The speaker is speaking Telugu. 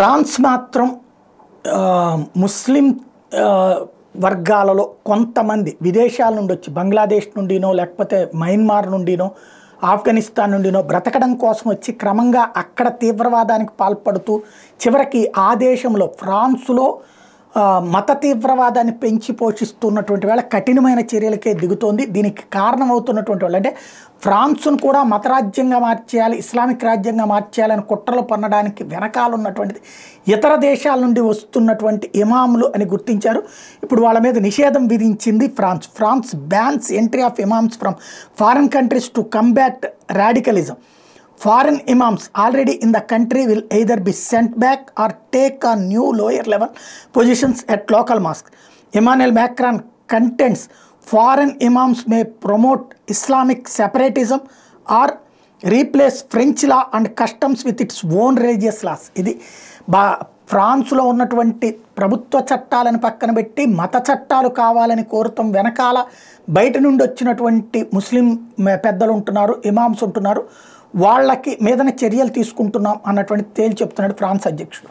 ఫ్రాన్స్ మాత్రం ముస్లిం వర్గాలలో కొంతమంది విదేశాల నుండి వచ్చి బంగ్లాదేశ్ నుండినో లేకపోతే మయన్మార్ నుండినో ఆఫ్ఘనిస్తాన్ నుండినో బ్రతకడం కోసం వచ్చి క్రమంగా అక్కడ తీవ్రవాదానికి పాల్పడుతూ చివరికి ఆ దేశంలో ఫ్రాన్స్లో మత తీవ్రవాదాన్ని పెంచి పోషిస్తున్నటువంటి వాళ్ళ కఠినమైన చర్యలకే దిగుతోంది. దీనికి కారణమవుతున్నటువంటి వాళ్ళు అంటే ఫ్రాన్స్ను కూడా మతరాజ్యంగా మార్చేయాలి, ఇస్లామిక్ రాజ్యంగా మార్చేయాలని కుట్రలు పన్నడానికి వెనకాల ఉన్నటువంటిది ఇతర దేశాల నుండి వస్తున్నటువంటి ఇమాములు అని గుర్తించారు. ఇప్పుడు వాళ్ళ మీద నిషేధం విధించింది France bans entry of imams from foreign countries to combat radicalism. Foreign imams already in the country will either be sent back or take on new lower level positions at local mosques. Emmanuel Macron contends foreign imams may promote Islamic separatism or replace French law and customs with its own religious laws. ఇది ఫ్రాన్స్లో ఉన్నటువంటి ప్రభుత్వ చట్టాలను పక్కన పెట్టి మత చట్టాలు కావాలని కోరుతాం వెనకాల బయట నుండి వచ్చినటువంటి ముస్లిం పెద్దలు ఉంటున్నారు, ఇమామ్స్ ఉంటున్నారు, వాళ్ళకి మీదనే చర్యలు తీసుకుంటున్నాం అన్నటువంటి తేల్చి చెప్తున్నాడు ఫ్రాన్స్ అధ్యక్షుడు.